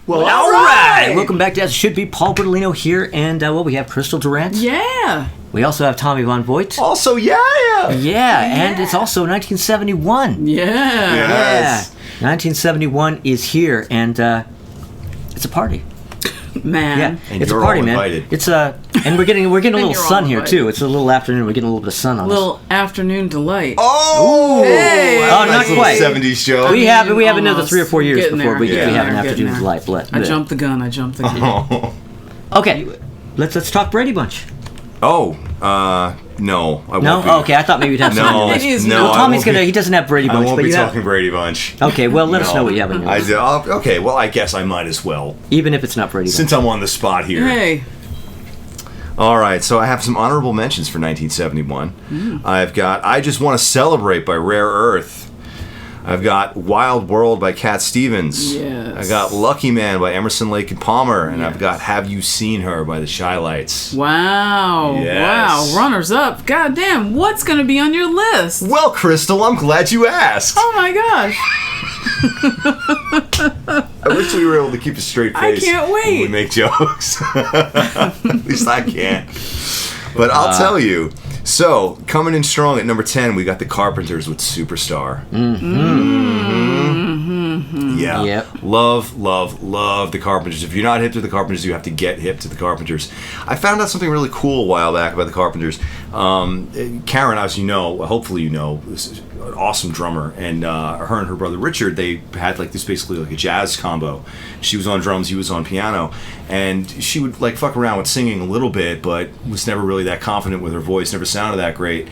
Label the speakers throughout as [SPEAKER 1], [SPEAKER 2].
[SPEAKER 1] Well,
[SPEAKER 2] all right. Welcome back to As It Should Be. Paul Bertolino here, and we have Crystal Durant.
[SPEAKER 3] Yeah.
[SPEAKER 2] We also have Tommy Von Voigt.
[SPEAKER 1] Also, yeah.
[SPEAKER 2] And it's also 1971.
[SPEAKER 3] Yeah.
[SPEAKER 1] Yes.
[SPEAKER 2] 1971 is here, and it's a party.
[SPEAKER 3] Man.
[SPEAKER 2] Yeah,
[SPEAKER 1] And
[SPEAKER 2] it's a
[SPEAKER 1] you're
[SPEAKER 2] party,
[SPEAKER 1] all
[SPEAKER 2] man.
[SPEAKER 1] invited.
[SPEAKER 2] It's and we're getting a little
[SPEAKER 3] you're all
[SPEAKER 2] sun here
[SPEAKER 3] invited.
[SPEAKER 2] too. It's a little afternoon. We're getting a little bit of sun on us.
[SPEAKER 3] Little afternoon delight.
[SPEAKER 1] Oh!
[SPEAKER 3] Hey!
[SPEAKER 2] Oh, not
[SPEAKER 1] Nice little
[SPEAKER 2] quite.
[SPEAKER 1] 70s show.
[SPEAKER 2] We have another
[SPEAKER 3] Almost.
[SPEAKER 2] 3 or 4 years
[SPEAKER 3] Getting
[SPEAKER 2] before
[SPEAKER 3] there.
[SPEAKER 2] we
[SPEAKER 1] Yeah.
[SPEAKER 2] have an
[SPEAKER 3] Getting
[SPEAKER 2] afternoon
[SPEAKER 3] there.
[SPEAKER 2] delight.
[SPEAKER 3] I jumped the gun.
[SPEAKER 1] Oh.
[SPEAKER 2] Okay, let's talk Brady Bunch.
[SPEAKER 1] No, I won't
[SPEAKER 2] No,
[SPEAKER 1] be.
[SPEAKER 2] okay. I thought maybe you'd have some.
[SPEAKER 1] No,
[SPEAKER 3] He's
[SPEAKER 1] no.
[SPEAKER 3] not.
[SPEAKER 1] I
[SPEAKER 2] Tommy's
[SPEAKER 1] won't be-
[SPEAKER 2] he doesn't have Brady
[SPEAKER 1] I
[SPEAKER 2] Bunch,
[SPEAKER 1] won't
[SPEAKER 2] but
[SPEAKER 1] be
[SPEAKER 2] you
[SPEAKER 1] talking
[SPEAKER 2] have.
[SPEAKER 1] Brady Bunch.
[SPEAKER 2] Okay, well, let us
[SPEAKER 1] No.
[SPEAKER 2] know what you have in your
[SPEAKER 1] I
[SPEAKER 2] list,
[SPEAKER 1] do. Okay, well, I guess I might as well,
[SPEAKER 2] even if it's not Brady Bunch.
[SPEAKER 1] since I'm on the spot here.
[SPEAKER 3] Hey.
[SPEAKER 1] All right, so I have some honorable mentions for 1971. I've got I Just Want to Celebrate by Rare Earth. I've got Wild World by Cat Stevens.
[SPEAKER 3] Yes.
[SPEAKER 1] I got Lucky Man by Emerson, Lake and Palmer. And I've
[SPEAKER 3] Yes.
[SPEAKER 1] got Have You Seen Her by the Shy Lights.
[SPEAKER 3] Wow.
[SPEAKER 1] Yes.
[SPEAKER 3] Wow. Runners up. God damn. What's going to be on your list?
[SPEAKER 1] Well, Crystal, I'm glad you asked.
[SPEAKER 3] Oh my gosh.
[SPEAKER 1] I wish we were able to keep a straight
[SPEAKER 3] I
[SPEAKER 1] face
[SPEAKER 3] can't
[SPEAKER 1] when we
[SPEAKER 3] wait.
[SPEAKER 1] make jokes. At least I can't. But I'll tell you. So, coming in strong at number 10, we got the Carpenters with Superstar. Yeah.
[SPEAKER 2] Yep.
[SPEAKER 1] Love the Carpenters. If you're not hip to the Carpenters, you have to get hip to the Carpenters. I found out something really cool a while back about the Carpenters. Karen, as you know, hopefully you know, is an awesome drummer, and her and her brother Richard, they had like this basically like a jazz combo. She was on drums, he was on piano, and she would like fuck around with singing a little bit, but was never really that confident with her voice, never sounded that great.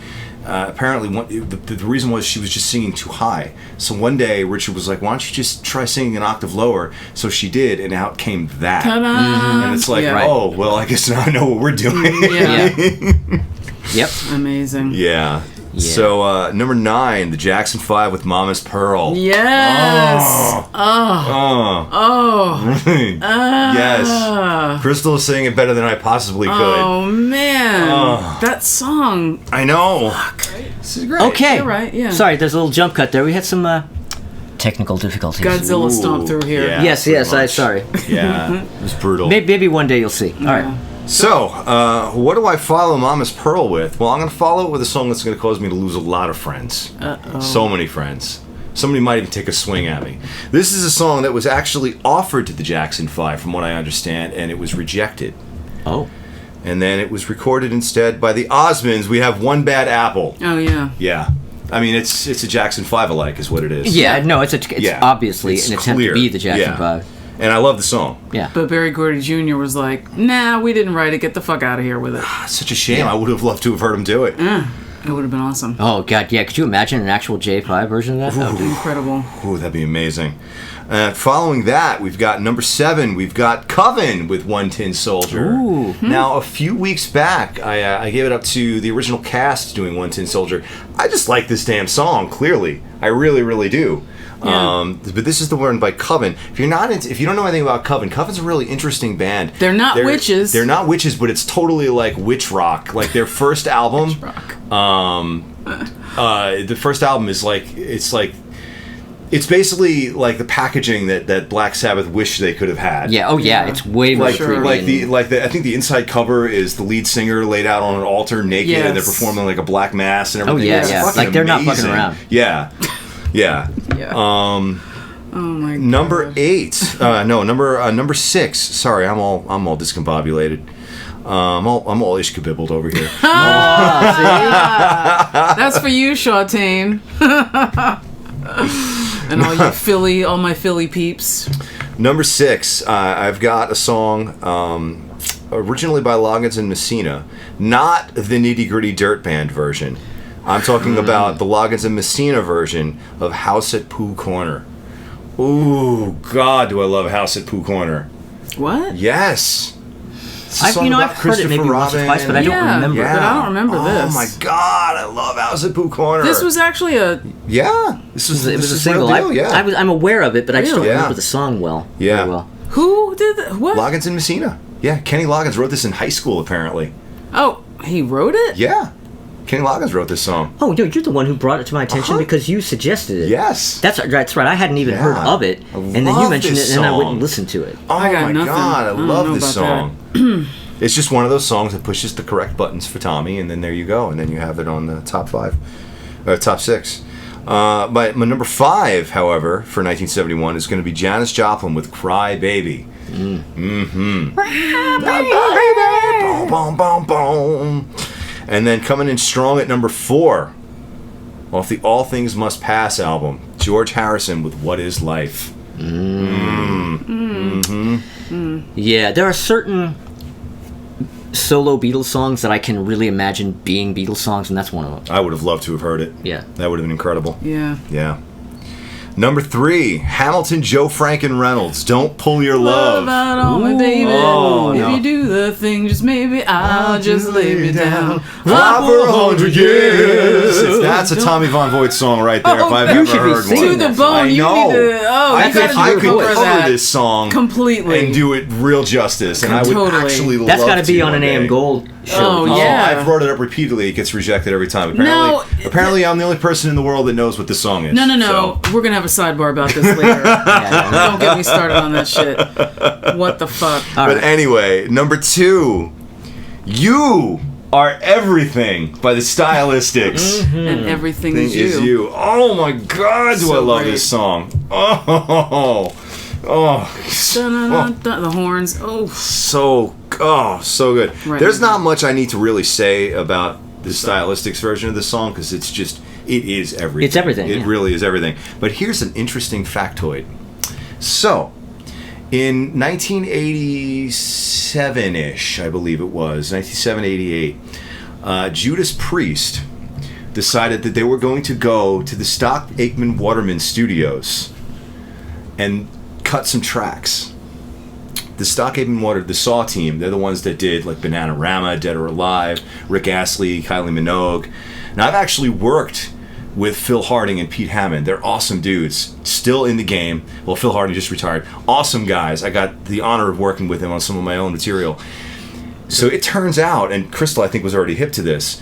[SPEAKER 1] Apparently, the reason was she was just singing too high. So one day, Richard was like, "Why don't you just try singing an octave lower?" So she did, and out came that.
[SPEAKER 3] Ta-da.
[SPEAKER 1] And it's like,
[SPEAKER 3] Yeah.
[SPEAKER 1] oh, well, I guess now I know what we're doing.
[SPEAKER 3] Yeah.
[SPEAKER 2] Yep.
[SPEAKER 3] Amazing.
[SPEAKER 1] Yeah. So number 9, the Jackson 5 with Mama's Pearl.
[SPEAKER 3] Yes.
[SPEAKER 1] Yes. Crystal is saying it better than I possibly could.
[SPEAKER 3] Oh man. That song.
[SPEAKER 1] I know. This is great.
[SPEAKER 2] Okay.
[SPEAKER 3] You're right, yeah.
[SPEAKER 2] Sorry, there's a little jump cut there. We had some technical difficulties.
[SPEAKER 3] Godzilla stomped through here.
[SPEAKER 1] yeah.
[SPEAKER 2] Yes,
[SPEAKER 1] pretty
[SPEAKER 2] yes.
[SPEAKER 1] much.
[SPEAKER 2] Sorry.
[SPEAKER 1] Yeah. It was brutal.
[SPEAKER 2] Maybe one day you'll see. All right.
[SPEAKER 1] So, what do I follow Mama's Pearl with? Well, I'm going to follow it with a song that's going to cause me to lose a lot of friends. So many friends. Somebody might even take a swing at me. This is a song that was actually offered to the Jackson 5, from what I understand, and it was rejected.
[SPEAKER 2] Oh.
[SPEAKER 1] And then it was recorded instead by the Osmonds. We have One Bad Apple.
[SPEAKER 3] Oh yeah.
[SPEAKER 1] Yeah. I mean, it's a Jackson 5 alike, is what it is.
[SPEAKER 2] Yeah. No, it's
[SPEAKER 1] Yeah.
[SPEAKER 2] obviously
[SPEAKER 1] It's
[SPEAKER 2] an attempt
[SPEAKER 1] clear.
[SPEAKER 2] to be the Jackson
[SPEAKER 1] Yeah.
[SPEAKER 2] 5.
[SPEAKER 1] And I love the song.
[SPEAKER 2] Yeah.
[SPEAKER 3] But Barry Gordy Jr. was like, "Nah, we didn't write it. Get the fuck out of here with it."
[SPEAKER 1] It's such a shame. I would have loved to have heard him do it.
[SPEAKER 3] It would have been awesome.
[SPEAKER 2] Oh God, yeah. Could you imagine an actual J5 version of that? That would be-
[SPEAKER 3] Incredible.
[SPEAKER 1] Ooh, that'd be amazing. Following that, we've got number 7. We've got Coven with One Tin Soldier.
[SPEAKER 2] Ooh.
[SPEAKER 1] Now, a few weeks back, I gave it up to the original cast doing One Tin Soldier. I just like this damn song. Clearly, I really, really do.
[SPEAKER 3] Yeah.
[SPEAKER 1] But this is the one by Coven. If you don't know anything about Coven, Coven's a really interesting band.
[SPEAKER 3] They're not witches.
[SPEAKER 1] They're not witches, but it's totally like witch rock. Like their first album.
[SPEAKER 3] Witch rock.
[SPEAKER 1] The first album is it's basically like the packaging that Black Sabbath wished they could have had.
[SPEAKER 2] Yeah. Oh yeah.
[SPEAKER 3] Yeah.
[SPEAKER 2] It's way more
[SPEAKER 1] Like,
[SPEAKER 3] Sure.
[SPEAKER 2] intriguing.
[SPEAKER 1] I think the inside cover is the lead singer laid out on an altar naked, and they're
[SPEAKER 3] Yes.
[SPEAKER 1] performing like a black mass and everything.
[SPEAKER 2] yeah,
[SPEAKER 1] It's
[SPEAKER 2] yeah.
[SPEAKER 1] fucking
[SPEAKER 2] Like, they're not fucking
[SPEAKER 1] amazing.
[SPEAKER 2] around.
[SPEAKER 1] Yeah, yeah.
[SPEAKER 3] Yeah. Oh my god.
[SPEAKER 1] Number 8. Number 6. Sorry, I'm all discombobulated. I'm all ishkabibbled over here.
[SPEAKER 3] That's for you, Shawtane. And all my Philly peeps.
[SPEAKER 1] Number 6, I've got a song originally by Loggins and Messina, not the Nitty Gritty Dirt Band version. I'm talking about the Loggins and Messina version of House at Pooh Corner. Ooh, God, do I love House at Pooh Corner.
[SPEAKER 3] What?
[SPEAKER 1] Yes. It's a
[SPEAKER 2] I've
[SPEAKER 1] song about
[SPEAKER 2] heard it maybe
[SPEAKER 1] Christopher
[SPEAKER 2] once or
[SPEAKER 1] Robin.
[SPEAKER 2] twice, but I don't
[SPEAKER 3] Yeah.
[SPEAKER 2] remember.
[SPEAKER 3] But I don't remember this.
[SPEAKER 1] Oh my God, I love House at Pooh Corner.
[SPEAKER 3] This was actually a.
[SPEAKER 1] Yeah. This was
[SPEAKER 2] It was a
[SPEAKER 1] real
[SPEAKER 2] single.
[SPEAKER 1] deal, yeah.
[SPEAKER 2] I'm aware of it, but I just don't
[SPEAKER 3] Really?
[SPEAKER 2] remember
[SPEAKER 1] Yeah.
[SPEAKER 2] the song well.
[SPEAKER 1] Yeah.
[SPEAKER 2] Very well.
[SPEAKER 3] Who did that? What?
[SPEAKER 1] Loggins and Messina. Yeah, Kenny Loggins wrote this in high school, apparently.
[SPEAKER 3] Oh, he wrote it?
[SPEAKER 1] Yeah. Kenny Loggins wrote this song.
[SPEAKER 2] Oh, you're the one who brought it to my attention because you suggested it.
[SPEAKER 1] Yes.
[SPEAKER 2] That's right. I hadn't even heard of it,
[SPEAKER 1] I
[SPEAKER 2] and then you
[SPEAKER 1] love
[SPEAKER 2] mentioned
[SPEAKER 1] this
[SPEAKER 2] it, and I
[SPEAKER 1] song.
[SPEAKER 2] wouldn't listen to it.
[SPEAKER 1] Oh
[SPEAKER 3] I got
[SPEAKER 1] my
[SPEAKER 3] nothing.
[SPEAKER 1] god, I
[SPEAKER 3] I don't
[SPEAKER 1] love
[SPEAKER 3] know
[SPEAKER 1] this
[SPEAKER 3] about
[SPEAKER 1] song. It's just one of those songs that pushes the correct buttons for Tommy, and then there you go, and then you have it on the top 5, or top 6. My number 5, however, for 1971 is going to be Janis Joplin with "Cry Baby." Boom, boom, boom, boom. And then coming in strong at number 4, off the All Things Must Pass album, George Harrison with "What Is Life."
[SPEAKER 2] Yeah, there are certain solo Beatles songs that I can really imagine being Beatles songs, and that's one of them.
[SPEAKER 1] I would have loved to have heard it.
[SPEAKER 2] Yeah.
[SPEAKER 1] That would have been incredible.
[SPEAKER 3] Yeah.
[SPEAKER 1] Yeah. Number 3, Hamilton, Joe Frank, and Reynolds, "Don't Pull Your
[SPEAKER 3] Love
[SPEAKER 1] Love."
[SPEAKER 3] out on me, baby.
[SPEAKER 1] Oh,
[SPEAKER 3] if
[SPEAKER 1] no.
[SPEAKER 3] you do the thing, just maybe I'll just lay me down.
[SPEAKER 1] Fly for 100 years. That's a Tommy Von Voigt song right there.
[SPEAKER 3] Oh,
[SPEAKER 1] if I've
[SPEAKER 3] you
[SPEAKER 1] ever
[SPEAKER 2] should be
[SPEAKER 1] heard
[SPEAKER 2] singing
[SPEAKER 1] one.
[SPEAKER 3] To the
[SPEAKER 2] that
[SPEAKER 3] bone.
[SPEAKER 1] I
[SPEAKER 3] You
[SPEAKER 1] know.
[SPEAKER 3] need to. Oh,
[SPEAKER 1] I
[SPEAKER 3] you
[SPEAKER 1] could,
[SPEAKER 3] gotta
[SPEAKER 1] I
[SPEAKER 3] do
[SPEAKER 1] could
[SPEAKER 3] cover
[SPEAKER 1] cover
[SPEAKER 3] that
[SPEAKER 1] this song
[SPEAKER 3] completely
[SPEAKER 1] and do it real justice, and I would
[SPEAKER 3] Totally.
[SPEAKER 1] actually
[SPEAKER 2] That's
[SPEAKER 1] love
[SPEAKER 2] got to be on
[SPEAKER 1] one
[SPEAKER 2] an AM
[SPEAKER 1] day.
[SPEAKER 2] Gold show.
[SPEAKER 3] Oh,
[SPEAKER 1] Oh,
[SPEAKER 3] yeah.
[SPEAKER 1] I've brought it up repeatedly. It gets rejected every time.
[SPEAKER 3] No,
[SPEAKER 1] Apparently, I'm the only person in the world that knows what this song is.
[SPEAKER 3] No.
[SPEAKER 1] So.
[SPEAKER 3] We're gonna have a sidebar about this later. Don't get me started on that shit. What the fuck?
[SPEAKER 2] All
[SPEAKER 1] But
[SPEAKER 2] right.
[SPEAKER 1] anyway, number 2, "You Are Everything" by the Stylistics.
[SPEAKER 3] And everything
[SPEAKER 1] Thing
[SPEAKER 3] is you.
[SPEAKER 1] Oh my god, do I
[SPEAKER 3] So
[SPEAKER 1] love
[SPEAKER 3] great.
[SPEAKER 1] this song. Oh,
[SPEAKER 3] Dun-dun-dun-dun, the horns. Oh,
[SPEAKER 1] so good.
[SPEAKER 3] Right.
[SPEAKER 1] There's not much I need to really say about the Stylistics version of this song because it is everything.
[SPEAKER 2] It's everything,
[SPEAKER 1] It
[SPEAKER 2] yeah.
[SPEAKER 1] really is everything. But here's an interesting factoid. So, in 1987-ish, I believe it was, 1987-88, Judas Priest decided that they were going to go to the Stock Aitken Waterman Studios and cut some tracks. The Stock Aitken the Saw team, they're the ones that did like Bananarama, Dead or Alive, Rick Astley, Kylie Minogue. Now I've actually worked with Phil Harding and Pete Hammond. They're awesome dudes, still in the game. Well, Phil Harding just retired. Awesome guys. I got the honor of working with them on some of my own material. So it turns out, and Crystal I think was already hip to this,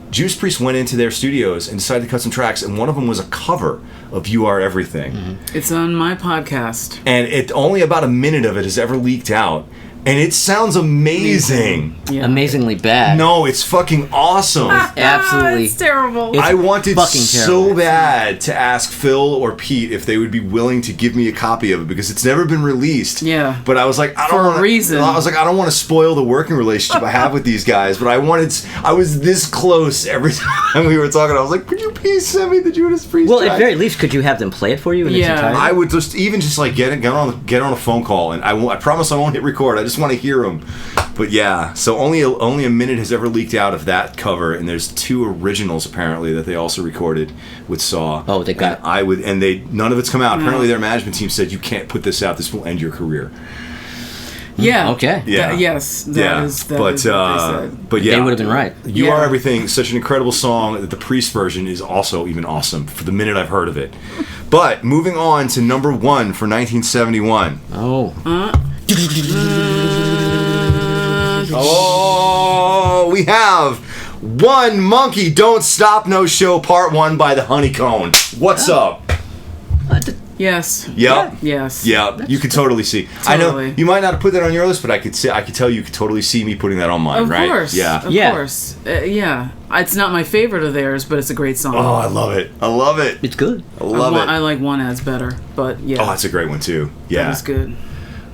[SPEAKER 1] Judas Priest went into their studios and decided to cut some tracks, and one of them was a cover of "You Are Everything."
[SPEAKER 3] it's on my podcast.
[SPEAKER 1] And only about a minute of it has ever leaked out, and it sounds amazing.
[SPEAKER 3] Yeah.
[SPEAKER 2] Amazingly bad.
[SPEAKER 1] No, it's fucking awesome.
[SPEAKER 2] Absolutely.
[SPEAKER 3] It's terrible.
[SPEAKER 2] It's
[SPEAKER 1] I wanted
[SPEAKER 2] fucking
[SPEAKER 1] so
[SPEAKER 2] terrible.
[SPEAKER 1] bad to ask Phil or Pete if they would be willing to give me a copy of it because it's never been released.
[SPEAKER 3] Yeah.
[SPEAKER 1] But I was like, I don't
[SPEAKER 3] For a
[SPEAKER 1] wanna,
[SPEAKER 3] reason.
[SPEAKER 1] I was like, I don't want to spoil the working relationship I have with these guys, but I was this close every time we were talking. I was like, could you please send me the Judas Priest
[SPEAKER 2] Well, at
[SPEAKER 1] track?
[SPEAKER 2] very least, could you have them play it for you in its
[SPEAKER 3] Yeah.
[SPEAKER 2] entirety?
[SPEAKER 1] I would just like get on a phone call, and I promise I won't hit record. I just want to hear them. But yeah, so only a minute has ever leaked out of that cover, and there's 2 originals apparently that they also recorded with Saw.
[SPEAKER 2] Oh, they got-
[SPEAKER 1] none of it's come out. Apparently, their management team said you can't put this out. This will end your career.
[SPEAKER 3] Yeah.
[SPEAKER 2] Okay.
[SPEAKER 1] Yeah.
[SPEAKER 3] Yes. That is
[SPEAKER 1] but
[SPEAKER 3] what they said.
[SPEAKER 1] but yeah,
[SPEAKER 2] They would have been right.
[SPEAKER 1] You
[SPEAKER 3] Yeah.
[SPEAKER 1] Are Everything, such an incredible song that the Priest version is also even awesome for the minute I've heard of it. But moving on to number 1 for 1971.
[SPEAKER 2] Oh.
[SPEAKER 1] Oh, we have One Monkey Don't Stop No Show Part 1 by the Honeycomb. What's up?
[SPEAKER 3] Yes.
[SPEAKER 1] Yep.
[SPEAKER 3] Yes.
[SPEAKER 1] Yeah, you could totally see. I know
[SPEAKER 3] Totally.
[SPEAKER 1] you might not have put that on your list, but I could tell you could totally see me putting that on mine,
[SPEAKER 3] Of
[SPEAKER 1] right?
[SPEAKER 3] course.
[SPEAKER 1] Yeah.
[SPEAKER 3] Of
[SPEAKER 2] Yeah.
[SPEAKER 3] course. Yeah. It's not my favorite of theirs, but it's a great song.
[SPEAKER 1] Oh, I love it. I love it.
[SPEAKER 2] It's good.
[SPEAKER 1] I love
[SPEAKER 3] I
[SPEAKER 1] it.
[SPEAKER 3] like One As better, but yeah.
[SPEAKER 1] Oh, that's a great one too.
[SPEAKER 3] That
[SPEAKER 1] Yeah.
[SPEAKER 3] was good.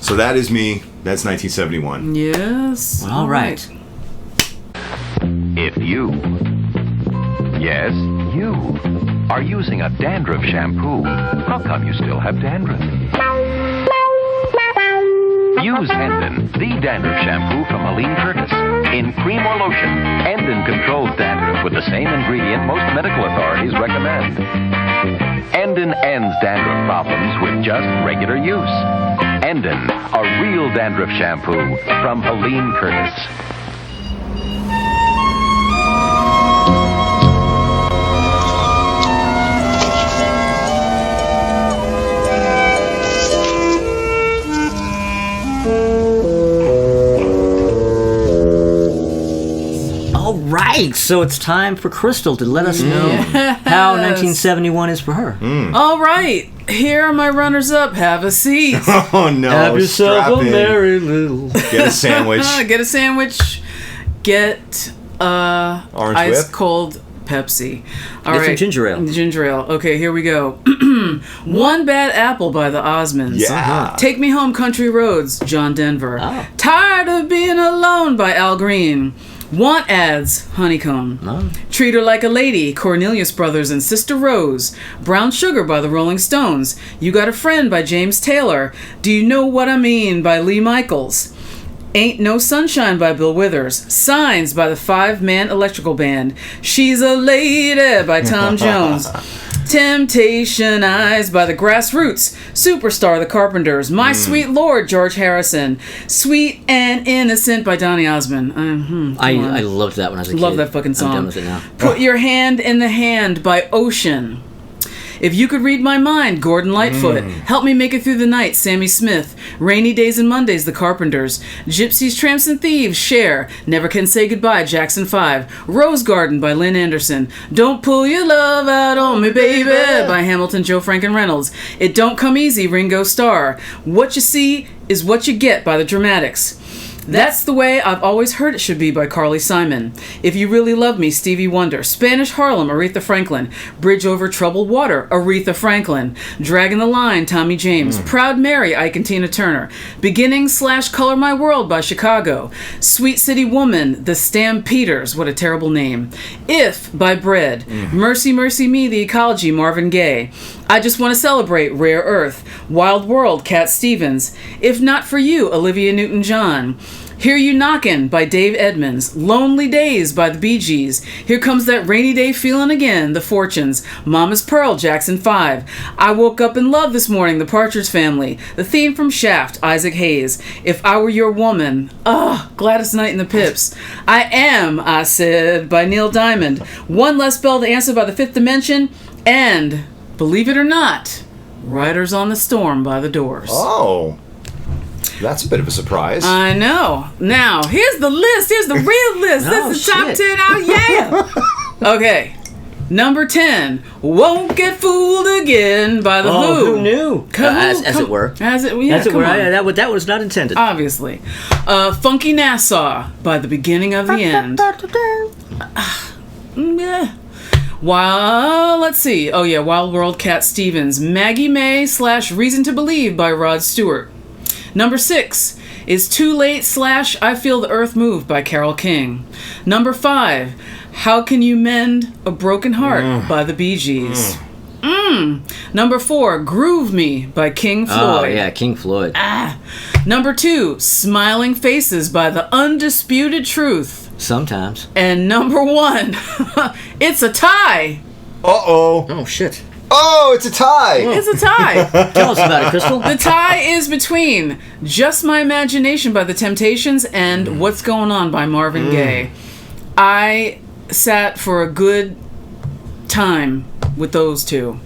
[SPEAKER 1] So that is me. That's 1971.
[SPEAKER 3] Yes.
[SPEAKER 2] All right.
[SPEAKER 4] If you, yes, you, are using a dandruff shampoo, how come you still have dandruff? Use Hendon, the dandruff shampoo from Helene Curtis. In cream or lotion, Hendon controls dandruff with the same ingredient most medical authorities recommend. Hendon ends dandruff problems with just regular use. Hendon, a real dandruff shampoo from Helene Curtis.
[SPEAKER 2] All right, so it's time for Crystal to let us know how 1971 is for her.
[SPEAKER 3] All right, here are my runners-up. Have a seat.
[SPEAKER 1] Oh no!
[SPEAKER 2] Have yourself
[SPEAKER 1] strap
[SPEAKER 2] a
[SPEAKER 1] in.
[SPEAKER 2] merry little.
[SPEAKER 1] Get a sandwich.
[SPEAKER 3] Get a sandwich. Get
[SPEAKER 1] Orange
[SPEAKER 3] ice
[SPEAKER 1] whip?
[SPEAKER 3] cold Pepsi. All
[SPEAKER 2] Get some ginger ale.
[SPEAKER 3] Ginger ale. Okay, here we go. One Bad Apple by the Osmonds.
[SPEAKER 1] Yeah.
[SPEAKER 3] Take Me Home Country Roads, John Denver.
[SPEAKER 2] Oh.
[SPEAKER 3] Tired of Being Alone by Al Green. Want Ads, Honeycomb.
[SPEAKER 2] Oh.
[SPEAKER 3] Treat Her Like a Lady, Cornelius Brothers and Sister Rose. Brown Sugar by the Rolling Stones. You Got a Friend by James Taylor. Do You Know What I Mean by Lee Michaels. Ain't No Sunshine by Bill Withers. Signs by the Five-Man Electrical Band. She's a Lady by Tom Jones. Temptation Eyes by the Grassroots. Superstar the Carpenters. My Sweet Lord, George Harrison. Sweet and Innocent by Donny Osmond.
[SPEAKER 2] I loved that when I was a kid.
[SPEAKER 3] Love that fucking song.
[SPEAKER 2] I'm done with it now.
[SPEAKER 3] Put Your Hand in the Hand by Ocean. If You Could Read My Mind, Gordon Lightfoot. Help Me Make It Through the Night, Sammy Smith. Rainy Days and Mondays, The Carpenters. Gypsies, Tramps, and Thieves, Cher. Never Can Say Goodbye, Jackson 5. Rose Garden by Lynn Anderson. Don't Pull Your Love Out on Me, Baby by Hamilton, Joe Franken Reynolds. It Don't Come Easy, Ringo Starr. What You See Is What You Get by The Dramatics. That's the Way I've Always Heard It Should Be by Carly Simon. If You Really Love Me, Stevie Wonder. Spanish Harlem, Aretha Franklin. Bridge Over Troubled Water, Aretha Franklin. Dragging the Line, Tommy James. Proud Mary, Ike and Tina Turner. Beginning/Color My World by Chicago. Sweet City Woman, The Stampeders, what a terrible name. If by Bread. Mercy Mercy Me, The Ecology, Marvin Gaye. I Just Want to Celebrate, Rare Earth. Wild World, Cat Stevens. If Not For You, Olivia Newton-John. Hear You Knockin' by Dave Edmunds. Lonely Days by the Bee Gees. Here Comes That Rainy Day Feelin' Again, The Fortunes. Mama's Pearl, Jackson 5. I Woke Up in Love This Morning, The Partridge Family. The theme from Shaft, Isaac Hayes. If I Were Your Woman. Gladys Knight and the Pips. I Am, I Said by Neil Diamond. One Less Bell to Answer by The Fifth Dimension. And, believe it or not, Riders on the Storm by The Doors.
[SPEAKER 1] Oh. That's a bit of a surprise.
[SPEAKER 3] I know. Now, here's the list. Here's the real list. This is the top
[SPEAKER 2] shit.
[SPEAKER 3] 10 out. Yeah. Okay. Number 10. Won't Get Fooled Again by The Who.
[SPEAKER 2] Who knew? As it were.
[SPEAKER 3] As it, yeah,
[SPEAKER 2] As it
[SPEAKER 3] come
[SPEAKER 2] were.
[SPEAKER 3] on.
[SPEAKER 2] That was not intended.
[SPEAKER 3] Obviously. Funky Nassau by The Beginning of the End. Yeah. Let's see. Oh, yeah. Wild World, Cat Stevens. Maggie May / Reason to Believe by Rod Stewart. Number 6 is Too Late / I Feel the Earth Move by Carole King. Number 5, How Can You Mend a Broken Heart by the Bee Gees. Number 4, Groove Me by King Floyd.
[SPEAKER 2] Oh, yeah, King Floyd.
[SPEAKER 3] Number 2, Smiling Faces by The Undisputed Truth.
[SPEAKER 2] Sometimes.
[SPEAKER 3] And number 1, it's a tie.
[SPEAKER 1] Uh-oh.
[SPEAKER 2] Oh, shit.
[SPEAKER 1] Oh, it's a tie.
[SPEAKER 3] It's a tie.
[SPEAKER 2] Tell us about it, Crystal.
[SPEAKER 3] The tie is between Just My Imagination by The Temptations and What's Going On by Marvin Gaye. I sat for a good time with those two.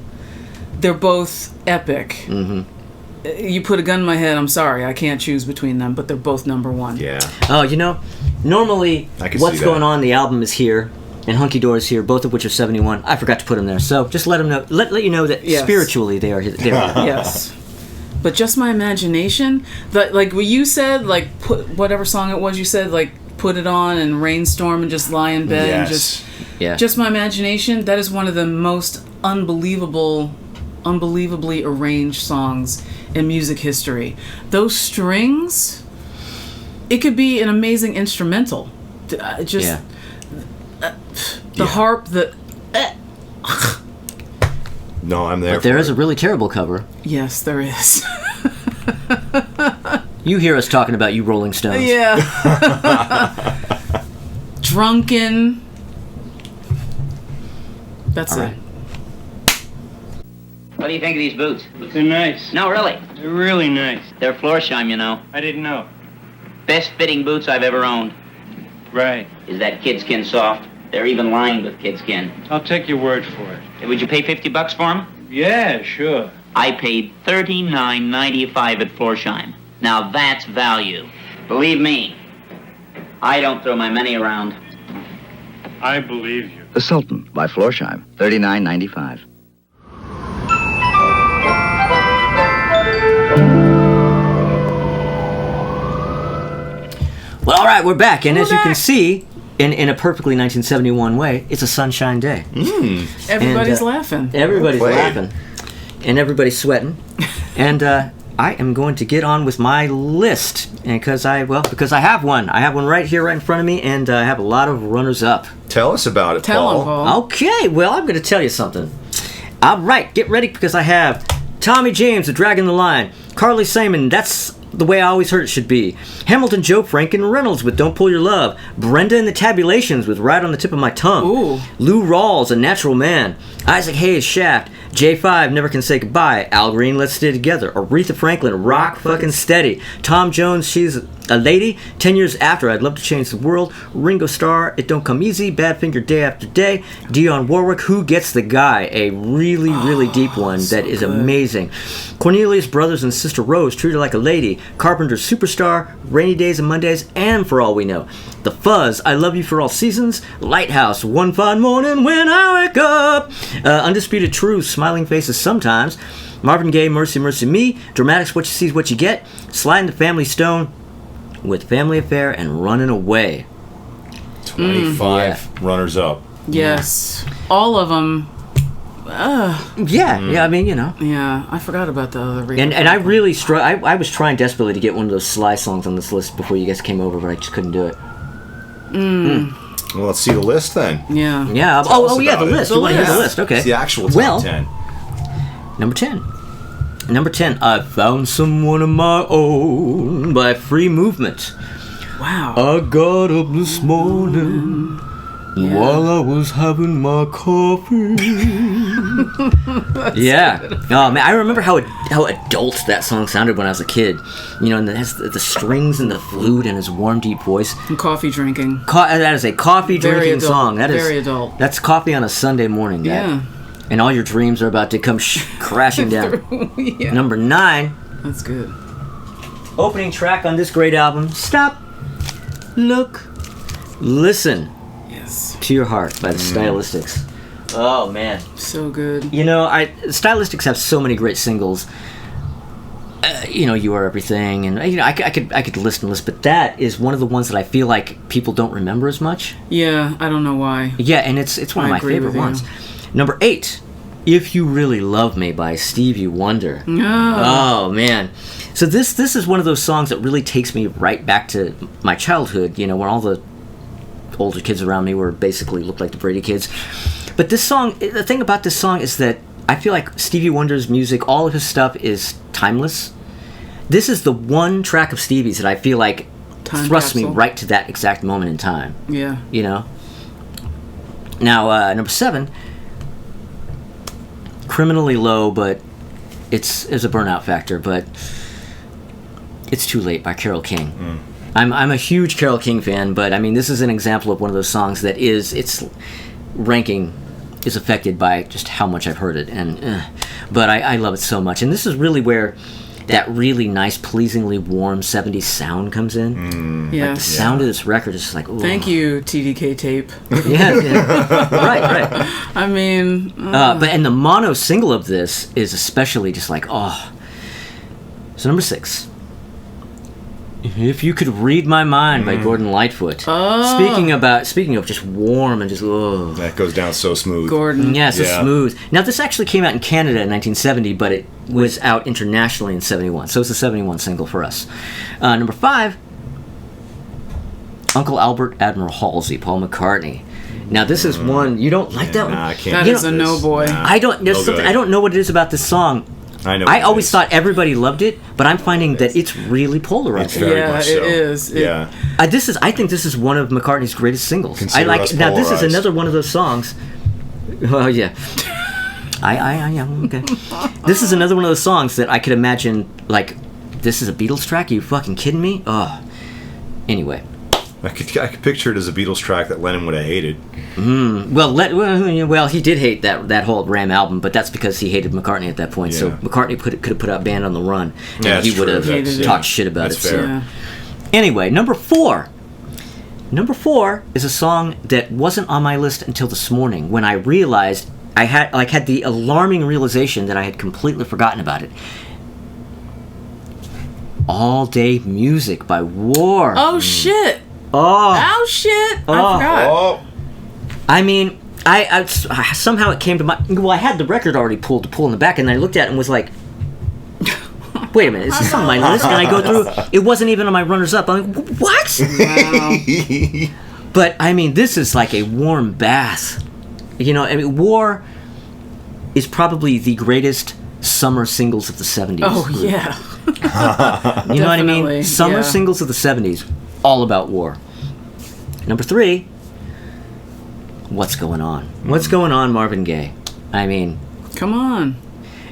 [SPEAKER 3] They're both epic. You put a gun in my head, I'm sorry, I can't choose between them, but they're both number 1.
[SPEAKER 1] Yeah.
[SPEAKER 2] Oh, normally,
[SPEAKER 1] I can
[SPEAKER 2] What's
[SPEAKER 1] see
[SPEAKER 2] Going
[SPEAKER 1] that.
[SPEAKER 2] On, the album is here, and Hunky Dory's here, both of which are 71. I forgot to put them there, so just let them know, let you know that
[SPEAKER 3] Yes.
[SPEAKER 2] spiritually they are here.
[SPEAKER 3] Yes. But Just My Imagination, like what you said, like put whatever song it was you said, like put it on and rainstorm and just lie in bed and
[SPEAKER 1] Yes.
[SPEAKER 2] Yeah.
[SPEAKER 3] Just My Imagination, that is one of the most unbelievably arranged songs in music history. Those strings, it could be an amazing instrumental. The harp,
[SPEAKER 1] No, I'm there.
[SPEAKER 2] But there is a really terrible cover.
[SPEAKER 3] yes, there is.
[SPEAKER 2] You hear us talking about you Rolling Stones.
[SPEAKER 3] Yeah. Drunken. That's
[SPEAKER 2] All
[SPEAKER 3] it.
[SPEAKER 2] right.
[SPEAKER 5] What do you think of these boots?
[SPEAKER 6] They're nice.
[SPEAKER 5] No, really.
[SPEAKER 6] They're really nice.
[SPEAKER 5] They're Florsheim, you know.
[SPEAKER 6] I didn't know.
[SPEAKER 5] Best fitting boots I've ever owned.
[SPEAKER 6] Right.
[SPEAKER 5] Is that kidskin soft? They're even lined with kidskin.
[SPEAKER 6] I'll take your word for it.
[SPEAKER 5] Hey, would you pay $50 for them?
[SPEAKER 6] Yeah, sure.
[SPEAKER 5] I paid $39.95 at Florsheim. Now that's value. Believe me, I don't throw my money around.
[SPEAKER 6] I believe you.
[SPEAKER 7] The Sultan by Florsheim, $39.95.
[SPEAKER 2] Well, all right, we're back, and as you can see, in a perfectly 1971 way, it's a sunshine day.
[SPEAKER 3] Everybody's
[SPEAKER 2] And,
[SPEAKER 3] laughing.
[SPEAKER 2] Everybody's
[SPEAKER 1] Well played.
[SPEAKER 2] laughing, and everybody's sweating, and I am going to get on with my list, and because I have one. I have one right here, right in front of me, and I have a lot of runners-up.
[SPEAKER 1] Tell us about it,
[SPEAKER 3] Tell
[SPEAKER 1] Paul.
[SPEAKER 3] him, Paul.
[SPEAKER 2] Okay, well, I'm going to tell you something. All right, get ready because I have Tommy James, The Dragon the Line, Carly Simon, That's the Way I Always Heard It Should Be, Hamilton, Joe Frank, and Reynolds with Don't Pull Your Love, Brenda and the Tabulations with Right on the Tip of My Tongue,
[SPEAKER 3] Ooh.
[SPEAKER 2] Lou Rawls, A Natural Man, Isaac Hayes, Shaft, J5, Never Can Say Goodbye, Al Green, Let's Stay Together, Aretha Franklin, Rock Fucking Steady, Tom Jones, She's a Lady, 10 Years After, I'd Love to Change the World, Ringo Starr, It Don't Come Easy, Badfinger, Day After Day, Dionne Warwick, Who Gets the Guy, a really, really deep one that is amazing. Cornelius Brothers and Sister Rose, Treat Her Like a Lady, Carpenter's Superstar, Rainy Days and Mondays, and For All We Know. The Fuzz, I Love You for All Seasons, Lighthouse, One Fine Morning When I Wake Up, Undisputed Truth, Smiling Faces Sometimes, Marvin Gaye, Mercy Mercy Me, Dramatics, What You See Is What You Get, Slide into Family Stone, with Family Affair and Running Away.
[SPEAKER 1] 25 runners up.
[SPEAKER 3] Yes. All of them.
[SPEAKER 2] Yeah, I mean, you know.
[SPEAKER 3] Yeah, I forgot about the other.
[SPEAKER 2] And I really I was trying desperately to get one of those Sly songs on this list before you guys came over, but I just couldn't do it.
[SPEAKER 1] Well, let's see the list then.
[SPEAKER 3] Yeah.
[SPEAKER 2] Yeah.
[SPEAKER 1] Tell us
[SPEAKER 2] The
[SPEAKER 1] about it.
[SPEAKER 2] list.
[SPEAKER 3] The
[SPEAKER 2] You want to hear the
[SPEAKER 3] list.
[SPEAKER 2] list? Okay.
[SPEAKER 1] It's the actual top
[SPEAKER 2] Well,
[SPEAKER 1] 10.
[SPEAKER 2] Number 10. Number 10, I Found Someone of My Own by Free Movement.
[SPEAKER 3] Wow.
[SPEAKER 2] I got up this morning while I was having my coffee. Yeah. Oh man, I remember how adult that song sounded when I was a kid. You know, and it has the strings and the flute and his warm, deep voice.
[SPEAKER 3] And coffee drinking.
[SPEAKER 2] That is a coffee
[SPEAKER 3] Very
[SPEAKER 2] drinking
[SPEAKER 3] adult.
[SPEAKER 2] song. That is
[SPEAKER 3] Very adult.
[SPEAKER 2] That's coffee on a Sunday morning. That.
[SPEAKER 3] Yeah.
[SPEAKER 2] And all your dreams are about to come crashing down.
[SPEAKER 3] Yeah.
[SPEAKER 2] Number 9.
[SPEAKER 3] That's good.
[SPEAKER 2] Opening track on this great album, Stop, Look, Listen
[SPEAKER 3] Yes.
[SPEAKER 2] to Your Heart by the Stylistics. Oh man.
[SPEAKER 3] So good.
[SPEAKER 2] You know, Stylistics have so many great singles. You know, You Are Everything, and you know, I could list and list, but that is one of the ones that I feel like people don't remember as much.
[SPEAKER 3] Yeah, I don't know why.
[SPEAKER 2] Yeah, and it's one of
[SPEAKER 3] I
[SPEAKER 2] my
[SPEAKER 3] agree
[SPEAKER 2] favorite
[SPEAKER 3] with you.
[SPEAKER 2] ones. Number 8, If You Really Love Me by Stevie Wonder. Oh man. So this is one of those songs that really takes me right back to my childhood, you know, when all the older kids around me were basically looked like the Brady kids. But this song, the thing about this song is that I feel like Stevie Wonder's music, all of his stuff is timeless. This is the one track of Stevie's that I feel like
[SPEAKER 3] Time
[SPEAKER 2] thrusts me
[SPEAKER 3] capsule.
[SPEAKER 2] right to that exact moment in time,
[SPEAKER 3] Yeah.
[SPEAKER 2] you know? Now, number 7, criminally low, but it's a burnout factor, but It's Too Late by Carole King. I'm a huge Carole King fan, but I mean, this is an example of one of those songs that its ranking is affected by just how much I've heard it, but I love it so much. And this is really where that really nice, pleasingly warm 70s sound comes in.
[SPEAKER 3] Yeah.
[SPEAKER 2] The sound of this record is just like, ooh.
[SPEAKER 3] Thank you, TDK tape.
[SPEAKER 2] Yeah. right.
[SPEAKER 3] I mean,
[SPEAKER 2] And the mono single of this is especially just like, oh. So number 6. If You Could Read My Mind by Gordon Lightfoot.
[SPEAKER 3] Oh.
[SPEAKER 2] Speaking of just warm and just, oh.
[SPEAKER 1] That goes down so smooth.
[SPEAKER 3] Gordon.
[SPEAKER 2] Yeah, so
[SPEAKER 1] Yeah.
[SPEAKER 2] smooth. Now, this actually came out in Canada in 1970, but it was out internationally in 71. So it's a 71 single for us. Number 5, Uncle Albert Admiral Halsey, Paul McCartney. Now, this is one, you don't like that one?
[SPEAKER 1] Nah, I can't.
[SPEAKER 3] That
[SPEAKER 1] do
[SPEAKER 3] is a
[SPEAKER 1] this.
[SPEAKER 3] no boy.
[SPEAKER 1] Nah,
[SPEAKER 2] I don't. There's
[SPEAKER 1] no
[SPEAKER 2] something.
[SPEAKER 1] good.
[SPEAKER 2] I don't know what it is about this song.
[SPEAKER 1] I know.
[SPEAKER 2] I
[SPEAKER 1] what it
[SPEAKER 2] always
[SPEAKER 1] is.
[SPEAKER 2] thought everybody loved it, but I'm finding that it's really
[SPEAKER 1] It's
[SPEAKER 2] polarizing.
[SPEAKER 1] very
[SPEAKER 3] Yeah,
[SPEAKER 1] much
[SPEAKER 3] it
[SPEAKER 1] so.
[SPEAKER 3] is.
[SPEAKER 1] Yeah.
[SPEAKER 2] I think this is one of McCartney's greatest singles.
[SPEAKER 1] Consider
[SPEAKER 2] I like.
[SPEAKER 1] us
[SPEAKER 2] Now, this is
[SPEAKER 1] polarized.
[SPEAKER 2] another one of those songs. Oh yeah. I okay. This is another one of those songs that I could imagine like, this is a Beatles track. Are you fucking kidding me? Oh. Anyway.
[SPEAKER 1] I could picture it as a Beatles track that Lennon would have hated.
[SPEAKER 2] Well, he did hate that whole Ram album, but that's because he hated McCartney at that point. So
[SPEAKER 1] Yeah.
[SPEAKER 2] McCartney could have put out Band on the Run, and
[SPEAKER 1] Yeah,
[SPEAKER 2] he
[SPEAKER 1] that's
[SPEAKER 2] would
[SPEAKER 1] true.
[SPEAKER 2] have
[SPEAKER 3] Hated it.
[SPEAKER 2] talked shit about
[SPEAKER 1] That's
[SPEAKER 2] it.
[SPEAKER 1] fair.
[SPEAKER 3] Yeah.
[SPEAKER 2] Anyway, number 4, Number 4 is a song that wasn't on my list until this morning when I realized I had the alarming realization that I had completely forgotten about it. All Day Music by War.
[SPEAKER 3] Oh shit!
[SPEAKER 2] Oh.
[SPEAKER 3] Oh shit! I
[SPEAKER 2] Oh.
[SPEAKER 3] forgot.
[SPEAKER 1] Oh,
[SPEAKER 2] I mean, I somehow it came to my. Well, I had the record already pulled in the back, and I looked at it and was like, "Wait a minute, is this on my list?" And I go through. It wasn't even on my runners-up. I'm like, "What?"
[SPEAKER 3] Wow.
[SPEAKER 2] But I mean, this is like a warm bath. You know, I mean, War is probably the greatest summer singles of the 70s.
[SPEAKER 3] Oh yeah.
[SPEAKER 2] You know what I mean?
[SPEAKER 3] Definitely,
[SPEAKER 2] Summer
[SPEAKER 3] yeah.
[SPEAKER 2] singles of the 70s, all about war. Number 3, What's Going On? What's Going On, Marvin Gaye? I mean,
[SPEAKER 3] Come on.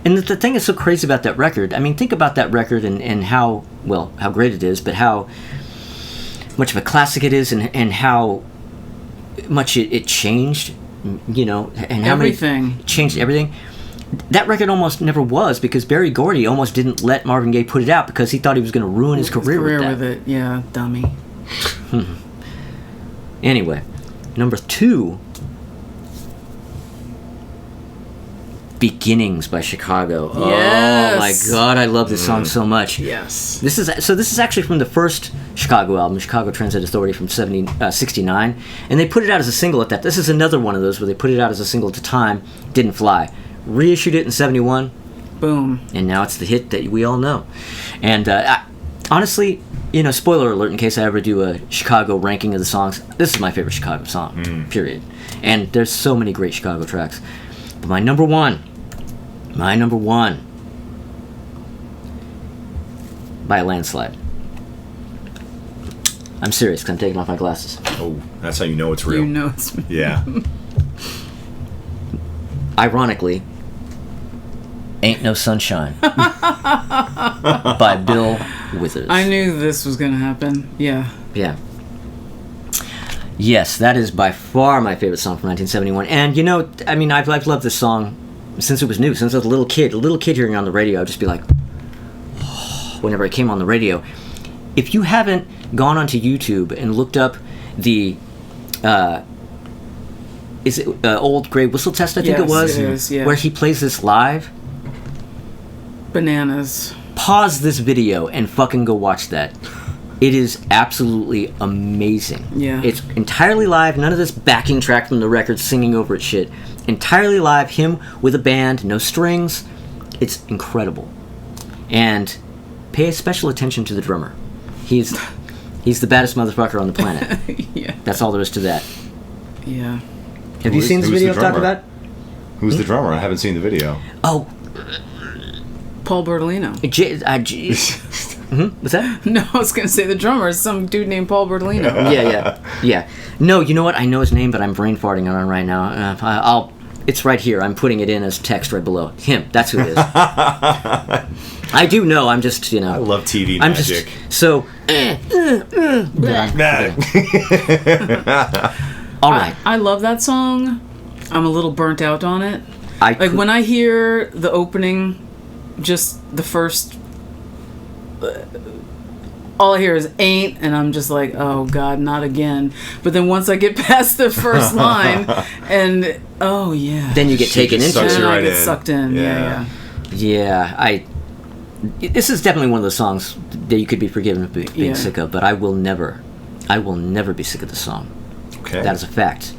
[SPEAKER 2] and the thing is so crazy about that record, I mean, think about that record and how, well, how great it is, but how much of a classic it is and how much it changed, you know, and how
[SPEAKER 3] Everything.
[SPEAKER 2] many changed everything. That record almost never was because Berry Gordy almost didn't let Marvin Gaye put it out because he thought he was going to ruin his career with that.
[SPEAKER 3] it. Yeah, dummy.
[SPEAKER 2] Anyway, number 2, Beginnings by Chicago.
[SPEAKER 3] Yes.
[SPEAKER 2] Oh my God, I love this song so much.
[SPEAKER 3] Yes.
[SPEAKER 2] This is actually from the first Chicago album, Chicago Transit Authority from 69, and they put it out as a single at that. This is another one of those where they put it out as a single at the time, didn't fly. Reissued it in 71,
[SPEAKER 3] Boom.
[SPEAKER 2] and now it's the hit that we all know. And honestly, you know, spoiler alert in case I ever do a Chicago ranking of the songs, this is my favorite Chicago song, period. And there's so many great Chicago tracks. But my number one, by a landslide. I'm serious because I'm taking off my glasses.
[SPEAKER 1] oh, that's how you know it's real.
[SPEAKER 3] You know it's me.
[SPEAKER 1] Yeah.
[SPEAKER 2] Ironically, Ain't No Sunshine by Bill Withers.
[SPEAKER 3] I knew this was gonna happen. Yeah.
[SPEAKER 2] Yeah. Yes, that is by far my favorite song from 1971. And you know, I mean, I've loved this song since it was new, since I was a little kid. A little kid hearing it on the radio, I'd just be like, whenever it came on the radio. If you haven't gone onto YouTube and looked up the, is it Old Grey Whistle Test? I think
[SPEAKER 3] Yes,
[SPEAKER 2] it was,
[SPEAKER 3] it is, yeah.
[SPEAKER 2] where he plays this live.
[SPEAKER 3] Bananas.
[SPEAKER 2] Pause this video and fucking go watch that. It is absolutely amazing.
[SPEAKER 3] Yeah.
[SPEAKER 2] It's entirely live, none of this backing track from the record singing over it shit. Entirely live, him with a band, no strings. It's incredible. And pay special attention to the drummer. He's the baddest motherfucker on the planet.
[SPEAKER 3] Yeah.
[SPEAKER 2] That's all there is to that.
[SPEAKER 3] Yeah.
[SPEAKER 2] Have you
[SPEAKER 1] is-
[SPEAKER 2] seen this
[SPEAKER 1] who's
[SPEAKER 2] video
[SPEAKER 1] the
[SPEAKER 2] I'm talking
[SPEAKER 1] drummer?
[SPEAKER 2] about?
[SPEAKER 1] Who's the drummer? I haven't seen the video.
[SPEAKER 2] Oh,
[SPEAKER 3] Paul Bertolino.
[SPEAKER 2] what's that?
[SPEAKER 3] No, I was gonna say the drummer is some dude named Paul Bertolino.
[SPEAKER 2] Yeah. No, you know what? I know his name, but I'm brain farting on it right now. It's right here. I'm putting it in as text right below. Him. That's who it is. I do know. I'm just, you know.
[SPEAKER 1] I love TV
[SPEAKER 2] I'm
[SPEAKER 1] magic.
[SPEAKER 2] just so. All right.
[SPEAKER 3] I love that song. I'm a little burnt out on it.
[SPEAKER 2] Like
[SPEAKER 3] When I hear the opening, just the first, all I hear is "ain't," and I'm just like, oh God, not again. But then once I get past the first line, and oh yeah,
[SPEAKER 2] then you get
[SPEAKER 1] She
[SPEAKER 2] taken
[SPEAKER 1] just
[SPEAKER 2] into
[SPEAKER 1] sucks
[SPEAKER 2] it.
[SPEAKER 1] you
[SPEAKER 3] then I
[SPEAKER 1] right
[SPEAKER 3] get
[SPEAKER 1] in.
[SPEAKER 3] sucked in.
[SPEAKER 1] Yeah.
[SPEAKER 3] Yeah.
[SPEAKER 2] This is definitely one of those songs that you could be forgiven for being
[SPEAKER 3] Yeah.
[SPEAKER 2] sick of, but I will never be sick of the song.
[SPEAKER 1] Okay.
[SPEAKER 2] That is a fact.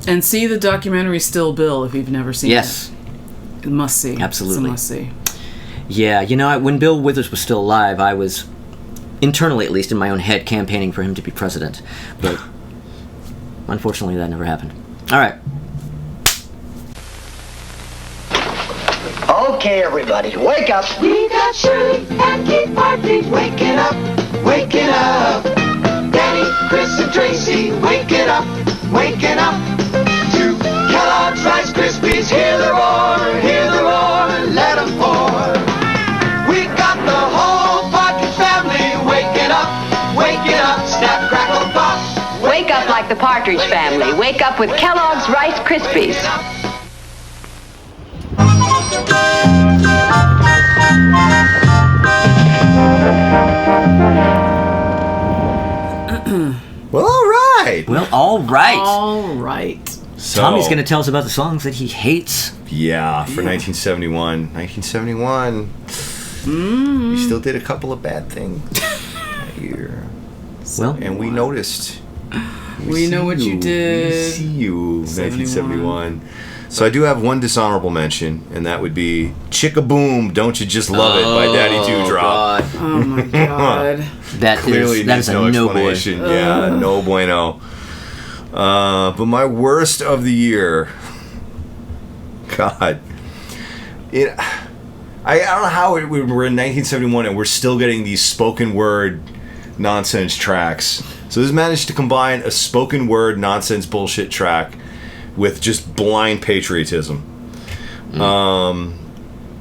[SPEAKER 3] And see the documentary Still Bill if you've never seen
[SPEAKER 2] Yes.
[SPEAKER 3] it. Must see.
[SPEAKER 2] Absolutely.
[SPEAKER 3] It's a must see.
[SPEAKER 2] Yeah, you know, when Bill Withers was still alive, I was, internally at least in my own head, campaigning for him to be president. But unfortunately, that never happened. All right.
[SPEAKER 8] Okay, everybody, wake up.
[SPEAKER 9] We got Shirley and Keith Partridge waking up, waking up. Danny, Chris, and Tracy waking up to Kellogg's Rice Krispies. Hear the roar, let 'em pour. We got the whole Partridge family waking up, snap, crackle, pop.
[SPEAKER 10] Wake up like the Partridge Family. Wake up with Kellogg's Rice Krispies.
[SPEAKER 2] Well, all All right.
[SPEAKER 3] All right.
[SPEAKER 1] So,
[SPEAKER 2] Tommy's going to tell us about the songs that he hates.
[SPEAKER 1] Yeah, for 1971. 1971. We still did a couple of bad things that year.
[SPEAKER 2] Well,
[SPEAKER 1] And we noticed.
[SPEAKER 3] We know what you did.
[SPEAKER 1] We see you, 1971. So I do have one dishonorable mention, and that would be Chicka Boom, Don't You Just Love It by Daddy Dewdrop.
[SPEAKER 3] Oh my God.
[SPEAKER 2] That
[SPEAKER 1] Clearly
[SPEAKER 2] is
[SPEAKER 1] needs
[SPEAKER 2] a
[SPEAKER 1] no
[SPEAKER 2] no boy.
[SPEAKER 1] explanation. Yeah, no bueno. But my worst of the year, God, I don't know how we're in 1971 and we're still getting these spoken word nonsense tracks. So this managed to combine a spoken word nonsense bullshit track with just blind patriotism.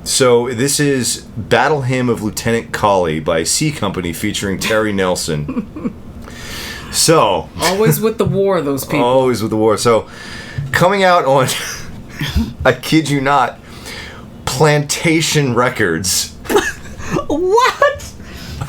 [SPEAKER 1] So this is Battle Hymn of Lieutenant Colley by C Company featuring Terry Nelson. So
[SPEAKER 3] Always with the war, those people.
[SPEAKER 1] always with the war. So coming out on, I kid you not, Plantation Records.
[SPEAKER 2] What?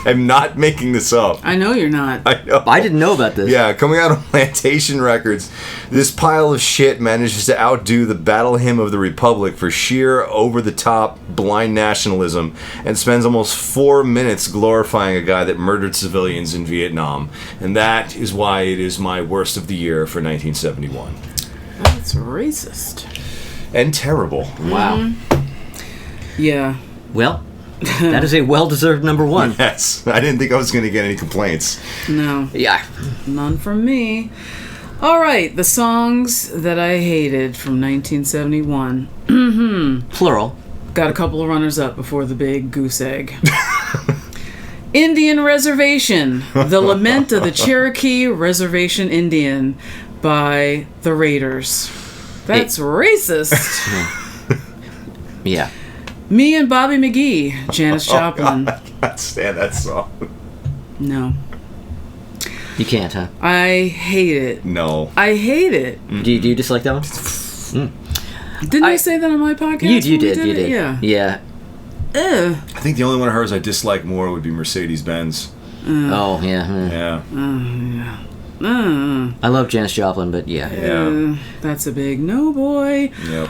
[SPEAKER 1] I'm not making this up.
[SPEAKER 3] I know you're not.
[SPEAKER 1] I know.
[SPEAKER 2] I didn't know about this.
[SPEAKER 1] Yeah, coming out on Plantation Records, this pile of shit manages to outdo the Battle Hymn of the Republic for sheer over-the-top blind nationalism and spends almost 4 minutes glorifying a guy that murdered civilians in Vietnam. And that is why it is my worst of the year for 1971.
[SPEAKER 3] That's racist.
[SPEAKER 1] And terrible.
[SPEAKER 2] Wow.
[SPEAKER 3] Yeah.
[SPEAKER 2] Well, that is a well-deserved number one.
[SPEAKER 1] Yes, I didn't think I was going to get any complaints.
[SPEAKER 3] No.
[SPEAKER 2] Yeah.
[SPEAKER 3] None from me. All right, the songs that I hated from 1971.
[SPEAKER 2] Plural.
[SPEAKER 3] Got a couple of runners-up before the big goose egg. Indian Reservation, The Lament of the Cherokee Reservation Indian by the Raiders. That's racist.
[SPEAKER 2] Yeah.
[SPEAKER 3] Me and Bobby McGee, Janis Joplin.
[SPEAKER 1] I can't stand that song.
[SPEAKER 3] No.
[SPEAKER 2] You can't, huh?
[SPEAKER 3] I hate it.
[SPEAKER 1] No.
[SPEAKER 3] I hate it.
[SPEAKER 2] Do you dislike that one?
[SPEAKER 3] Didn't I say that on my podcast?
[SPEAKER 2] You
[SPEAKER 3] when we
[SPEAKER 2] did. You
[SPEAKER 3] it?
[SPEAKER 2] did.
[SPEAKER 3] Yeah.
[SPEAKER 2] Yeah.
[SPEAKER 3] Ugh.
[SPEAKER 1] I think the only one of hers I dislike more would be Mercedes-Benz.
[SPEAKER 2] Oh, yeah.
[SPEAKER 1] Yeah.
[SPEAKER 2] I love Janis Joplin, but yeah.
[SPEAKER 1] Yeah.
[SPEAKER 3] That's a big no, boy.
[SPEAKER 1] Yep.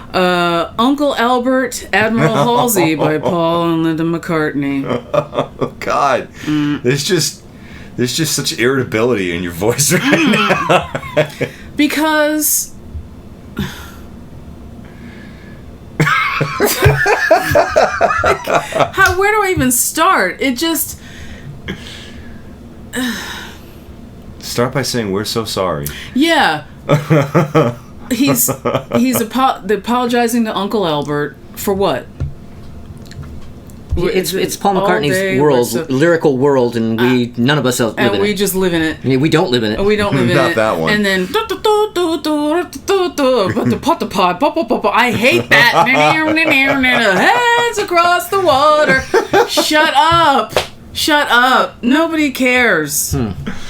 [SPEAKER 3] Uncle Albert, Admiral Halsey by Paul and Linda McCartney.
[SPEAKER 1] Oh God. There's just such irritability in your voice right now.
[SPEAKER 3] Because where do I even start? It just
[SPEAKER 1] Start by saying we're so sorry.
[SPEAKER 3] yeah. He's apologizing to Uncle Albert for what?
[SPEAKER 2] It's Paul
[SPEAKER 3] all
[SPEAKER 2] McCartney's
[SPEAKER 3] day,
[SPEAKER 2] world,
[SPEAKER 3] what's up?
[SPEAKER 2] lyrical world, and none of us live
[SPEAKER 3] And
[SPEAKER 2] in
[SPEAKER 3] we
[SPEAKER 2] it.
[SPEAKER 3] just live in it.
[SPEAKER 2] I mean, we don't live in it.
[SPEAKER 3] We don't live in
[SPEAKER 1] Not
[SPEAKER 3] it.
[SPEAKER 1] that one.
[SPEAKER 3] And then I hate that. Heads across the water. Shut up. Shut up. Nobody cares.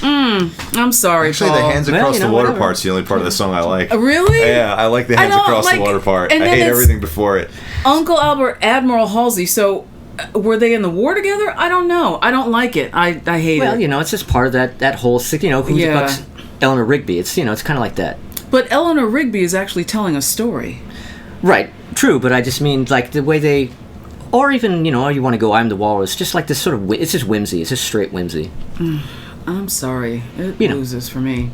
[SPEAKER 3] I'm sorry,
[SPEAKER 1] Actually,
[SPEAKER 3] Paul.
[SPEAKER 1] the hands across the water
[SPEAKER 2] whatever.
[SPEAKER 1] part's the only part of the song I like.
[SPEAKER 3] Really?
[SPEAKER 1] Yeah, I like the
[SPEAKER 3] I
[SPEAKER 1] hands
[SPEAKER 3] don't
[SPEAKER 1] across
[SPEAKER 3] like-
[SPEAKER 1] the water part. I
[SPEAKER 3] and then
[SPEAKER 1] hate
[SPEAKER 3] it's-
[SPEAKER 1] everything before it.
[SPEAKER 3] Uncle Albert, Admiral Halsey. So, were they in the war together? I don't know. I don't like it. I hate
[SPEAKER 2] Well,
[SPEAKER 3] it.
[SPEAKER 2] it's just part of that whole, who the
[SPEAKER 3] Yeah.
[SPEAKER 2] fuck's Eleanor Rigby? It's it's kind of like that.
[SPEAKER 3] But Eleanor Rigby is actually telling a story.
[SPEAKER 2] Right. True, but I just mean like the way they, or even you want to go. I'm the Walrus. Just like this sort of. It's just whimsy. It's just straight whimsy.
[SPEAKER 3] I'm sorry. It
[SPEAKER 2] You know.
[SPEAKER 3] loses for me.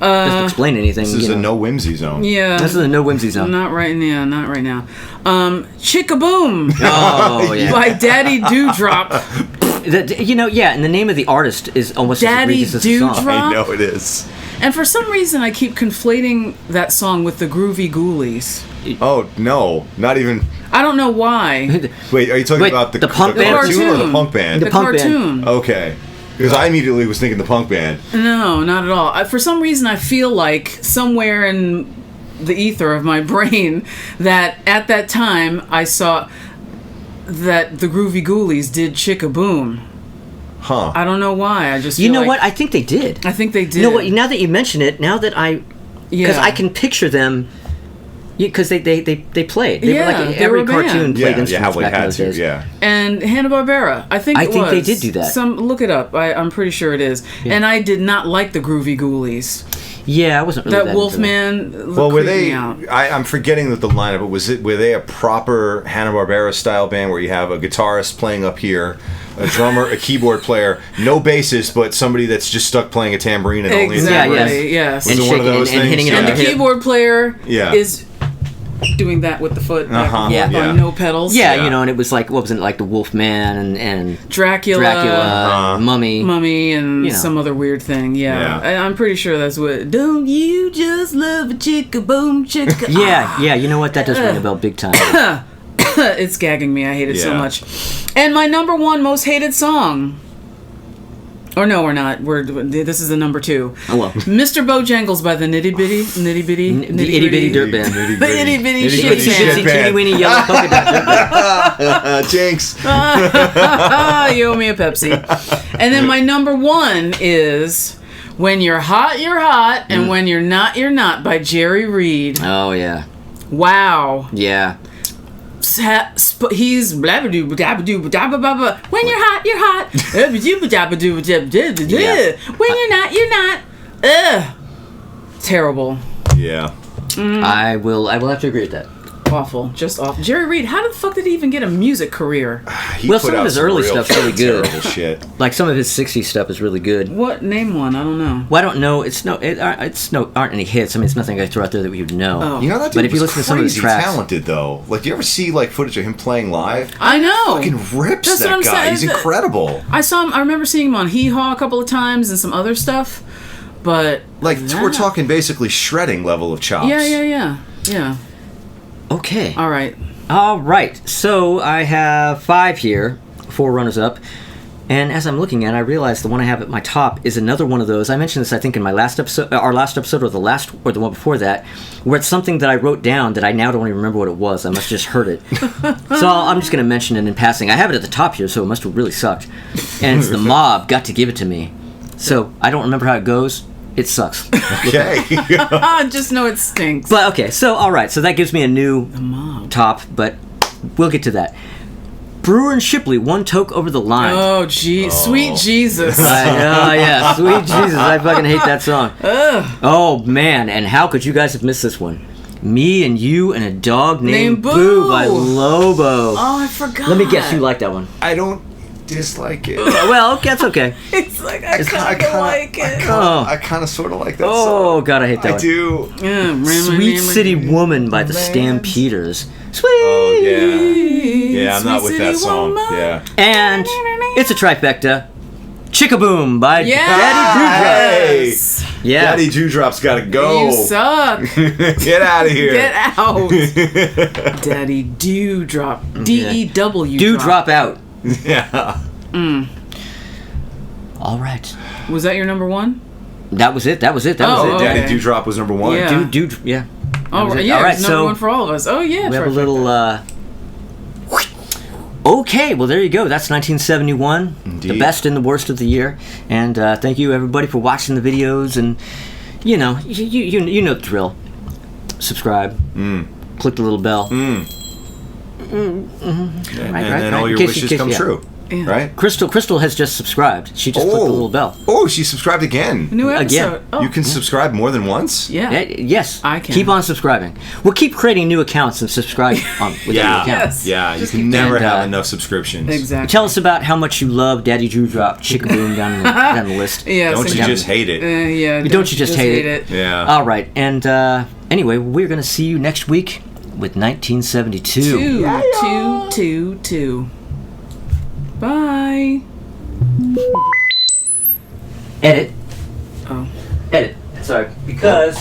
[SPEAKER 2] Doesn't explain anything.
[SPEAKER 1] This is a no whimsy zone.
[SPEAKER 3] Yeah.
[SPEAKER 2] This is a no whimsy zone.
[SPEAKER 3] Not right now. Not right now. Chickaboom
[SPEAKER 2] Oh yeah.
[SPEAKER 3] by Daddy Dewdrop.
[SPEAKER 2] And the name of the artist is almost
[SPEAKER 3] Daddy
[SPEAKER 2] as egregious as the song.
[SPEAKER 3] Dewdrop?
[SPEAKER 1] I know it is.
[SPEAKER 3] And for some reason, I keep conflating that song with the Groovy Ghoulies.
[SPEAKER 1] Oh no, not even.
[SPEAKER 3] I don't know why.
[SPEAKER 1] Wait, are you talking
[SPEAKER 2] Wait,
[SPEAKER 1] about the
[SPEAKER 2] punk
[SPEAKER 1] the
[SPEAKER 2] band?
[SPEAKER 1] cartoon or the
[SPEAKER 3] Cartoon.
[SPEAKER 1] punk band?
[SPEAKER 3] The
[SPEAKER 2] punk band.
[SPEAKER 3] cartoon.
[SPEAKER 1] Okay, because I immediately was thinking the punk band.
[SPEAKER 3] No, not at all. For some reason, I feel like somewhere in the ether of my brain that at that time I saw that the Groovy Ghoulies did Chickaboom.
[SPEAKER 1] Huh.
[SPEAKER 3] I don't know why. I just feel
[SPEAKER 2] You know
[SPEAKER 3] like,
[SPEAKER 2] what? I think they did.
[SPEAKER 3] I think they did.
[SPEAKER 2] You know what? Now that you mention it, because
[SPEAKER 3] Yeah.
[SPEAKER 2] I can picture them. Because they played. They
[SPEAKER 3] Yeah,
[SPEAKER 2] were like
[SPEAKER 3] they
[SPEAKER 2] every
[SPEAKER 3] were a band.
[SPEAKER 2] cartoon played
[SPEAKER 1] Yeah, you
[SPEAKER 2] instruments
[SPEAKER 1] have like
[SPEAKER 2] back in
[SPEAKER 1] had
[SPEAKER 2] those
[SPEAKER 1] to.
[SPEAKER 2] days.
[SPEAKER 1] Yeah.
[SPEAKER 3] And Hanna-Barbera. I think
[SPEAKER 2] they
[SPEAKER 3] was.
[SPEAKER 2] did do that.
[SPEAKER 3] Look it up. I'm pretty sure it is.
[SPEAKER 2] Yeah.
[SPEAKER 3] And I did not like the Groovy Ghoulies.
[SPEAKER 2] Yeah, I wasn't really
[SPEAKER 3] That
[SPEAKER 2] into
[SPEAKER 3] Wolfman.
[SPEAKER 1] Well, were
[SPEAKER 3] creeped
[SPEAKER 1] they?
[SPEAKER 3] me out.
[SPEAKER 1] I'm forgetting that the lineup. But were they a proper Hanna-Barbera style band where you have a guitarist playing up here, a drummer, a keyboard player, no bassist, but somebody that's just stuck playing a tambourine and only a
[SPEAKER 3] Exactly.
[SPEAKER 1] tambourine?
[SPEAKER 3] Yes.
[SPEAKER 1] Was
[SPEAKER 2] And
[SPEAKER 1] it one of
[SPEAKER 2] shaking
[SPEAKER 1] those
[SPEAKER 2] and
[SPEAKER 1] things?
[SPEAKER 2] hitting it on
[SPEAKER 3] And
[SPEAKER 2] their
[SPEAKER 3] the
[SPEAKER 2] hip.
[SPEAKER 3] keyboard player
[SPEAKER 1] Yeah.
[SPEAKER 3] is doing that with the foot back and
[SPEAKER 2] Yeah.
[SPEAKER 3] forth on no pedals.
[SPEAKER 2] Yeah,
[SPEAKER 1] Yeah.
[SPEAKER 2] you know, and it was like, what was it, like the Wolfman and
[SPEAKER 3] Dracula,
[SPEAKER 2] Mummy.
[SPEAKER 3] Mummy, and
[SPEAKER 2] You know.
[SPEAKER 3] some other weird thing. Yeah,
[SPEAKER 1] Yeah.
[SPEAKER 3] I'm pretty sure that's what. Don't you just love a chicka boom chicka?
[SPEAKER 2] Yeah, you know what? That does ring a bell big time.
[SPEAKER 3] It's gagging me. I hate it so
[SPEAKER 1] Yeah.
[SPEAKER 3] much. And my number one most hated song. Or no, we're not. This is the number 2.
[SPEAKER 2] Oh, well.
[SPEAKER 3] Mr. Bojangles by the Nitty Bitty
[SPEAKER 2] The Itty Bitty Dirt Band.
[SPEAKER 3] The Itty Bitty
[SPEAKER 1] Itty
[SPEAKER 3] Shit
[SPEAKER 1] Bitty
[SPEAKER 2] Itsy
[SPEAKER 1] Shit
[SPEAKER 2] bitsy
[SPEAKER 1] Band.
[SPEAKER 2] teeny weeny yellow polka dot dirt band.
[SPEAKER 1] Jinx.
[SPEAKER 3] You owe me a Pepsi. And then my number 1 is When You're Hot, You're Hot, and When You're Not, You're Not by Jerry Reed.
[SPEAKER 2] Oh, yeah.
[SPEAKER 3] Wow.
[SPEAKER 2] Yeah.
[SPEAKER 3] He's blah blah doo blah doo blah blah blah. When you're hot, you're hot. When you're not, you're not. Ugh. Terrible.
[SPEAKER 1] Yeah.
[SPEAKER 2] I will have to agree with that.
[SPEAKER 3] Awful. Just awful. Jerry Reed, how the fuck did he even get a music career?
[SPEAKER 1] He
[SPEAKER 2] Well,
[SPEAKER 1] put
[SPEAKER 2] some of
[SPEAKER 1] out
[SPEAKER 2] his early
[SPEAKER 1] real
[SPEAKER 2] stuff's really good.
[SPEAKER 1] Terrible shit.
[SPEAKER 2] Like some of his 60s stuff is really good.
[SPEAKER 3] What? Name one. I don't know.
[SPEAKER 2] Well, I don't know. Aren't any hits. I mean, it's nothing I throw out there that we would know.
[SPEAKER 3] Oh.
[SPEAKER 1] You know that dude
[SPEAKER 2] But if you
[SPEAKER 1] was
[SPEAKER 2] listen to some of his
[SPEAKER 1] crazy
[SPEAKER 2] tracks,
[SPEAKER 1] talented though. Like, do you ever see like footage of him playing live?
[SPEAKER 3] I know.
[SPEAKER 1] Fucking rips
[SPEAKER 3] That's what
[SPEAKER 1] that
[SPEAKER 3] I'm
[SPEAKER 1] guy.
[SPEAKER 3] saying.
[SPEAKER 1] He's incredible.
[SPEAKER 3] I saw him. I remember seeing him on Hee Haw a couple of times and some other stuff. But
[SPEAKER 1] Like, we're talking basically shredding level of chops.
[SPEAKER 3] Yeah.
[SPEAKER 2] okay.
[SPEAKER 3] All right.
[SPEAKER 2] So I have 5 here, 4 runners-up. And as I'm looking at it, I realize the one I have at my top is another one of those. I mentioned this, I think, in my last episode, our last episode, or the one before that, where it's something that I wrote down that I now don't even remember what it was. I must have just heard it. So I'm just going to mention it in passing. I have it at the top here, so it must have really sucked. And it's The Mob, Got to Give It to Me. So I don't remember how it goes. It sucks.
[SPEAKER 1] Okay.
[SPEAKER 3] Just know it stinks.
[SPEAKER 2] But okay, so all right, so that gives me a new top, but we'll get to that. Brewer and Shipley, One Toke Over the Line.
[SPEAKER 3] Oh, gee, sweet Jesus.
[SPEAKER 2] I know, yeah, sweet Jesus, I fucking hate that song. Oh man, and how could you guys have missed this one? Me and You and a Dog Named Boo by Lobo.
[SPEAKER 3] Oh, I forgot.
[SPEAKER 2] Let me guess, you like that one.
[SPEAKER 1] I don't dislike it.
[SPEAKER 2] Well, that's okay.
[SPEAKER 3] It's like I kind of like it.
[SPEAKER 1] I kind of sort of like that song.
[SPEAKER 2] Oh god, I hate that
[SPEAKER 1] I
[SPEAKER 2] one.
[SPEAKER 1] do.
[SPEAKER 2] Sweet City Woman by the Stampeders. Sweet.
[SPEAKER 1] Oh yeah. Yeah, I'm not with that song. Yeah.
[SPEAKER 2] And it's a trifecta. Chickaboom by
[SPEAKER 3] Yes.
[SPEAKER 2] Daddy
[SPEAKER 3] Yes.
[SPEAKER 2] Dewdrop. Yeah.
[SPEAKER 1] Daddy Dewdrop's got to go.
[SPEAKER 3] You suck.
[SPEAKER 1] Get out of here.
[SPEAKER 3] Get out. Daddy Dewdrop. D-E-W.
[SPEAKER 2] Do drop out.
[SPEAKER 1] Yeah.
[SPEAKER 2] All right.
[SPEAKER 3] Was that your number 1?
[SPEAKER 2] That was it. That was it. That
[SPEAKER 3] Oh,
[SPEAKER 2] was it.
[SPEAKER 1] Daddy
[SPEAKER 3] okay.
[SPEAKER 1] Dewdrop was number 1.
[SPEAKER 3] Yeah.
[SPEAKER 2] Yeah.
[SPEAKER 3] Oh,
[SPEAKER 2] was it.
[SPEAKER 3] yeah,
[SPEAKER 2] All right,
[SPEAKER 3] it was number
[SPEAKER 2] so
[SPEAKER 3] 1 for all of us. Oh, yeah.
[SPEAKER 2] We have a
[SPEAKER 3] trifecta.
[SPEAKER 2] little. Okay, well there you go. That's 1971, the
[SPEAKER 1] Indeed.
[SPEAKER 2] best and the worst of the year. And thank you everybody for watching the videos. And you know, you know the drill. Subscribe. Click the little bell.
[SPEAKER 1] And then all
[SPEAKER 2] right.
[SPEAKER 1] your
[SPEAKER 2] In case
[SPEAKER 1] wishes
[SPEAKER 2] you-
[SPEAKER 1] come
[SPEAKER 2] yeah.
[SPEAKER 1] true.
[SPEAKER 3] Yeah.
[SPEAKER 1] Right?
[SPEAKER 2] Crystal has just subscribed. She just clicked the little bell.
[SPEAKER 1] Oh, she subscribed again.
[SPEAKER 3] New
[SPEAKER 2] Again.
[SPEAKER 3] episode. Oh.
[SPEAKER 1] You can subscribe more than once?
[SPEAKER 3] Yeah.
[SPEAKER 2] Yes.
[SPEAKER 3] I can.
[SPEAKER 2] Keep on subscribing. We'll keep creating new accounts and subscribe with every account.
[SPEAKER 3] Yes.
[SPEAKER 1] Yeah, you
[SPEAKER 3] Just
[SPEAKER 1] can
[SPEAKER 3] keep
[SPEAKER 1] never
[SPEAKER 2] doing
[SPEAKER 1] have
[SPEAKER 2] that.
[SPEAKER 1] enough subscriptions.
[SPEAKER 3] Exactly.
[SPEAKER 2] Tell us about how much you love Daddy Dewdrop, Chickaboom down the list.
[SPEAKER 3] Yes,
[SPEAKER 1] Don't you
[SPEAKER 3] exactly.
[SPEAKER 1] just hate it?
[SPEAKER 3] Yeah.
[SPEAKER 2] Don't you just hate it?
[SPEAKER 1] Yeah.
[SPEAKER 2] All right. And anyway, we're going to see you next week with 1972.
[SPEAKER 3] 2. Bye.
[SPEAKER 2] Edit.
[SPEAKER 3] Oh.
[SPEAKER 2] Edit. Sorry. Because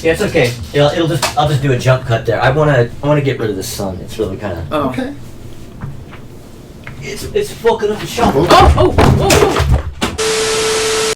[SPEAKER 2] yeah, it's okay. It'll just I'll just do a jump cut there. I want to get rid of the sun. It's really kind of
[SPEAKER 3] Oh. Okay.
[SPEAKER 2] it's fucking up the shot.
[SPEAKER 3] Oh.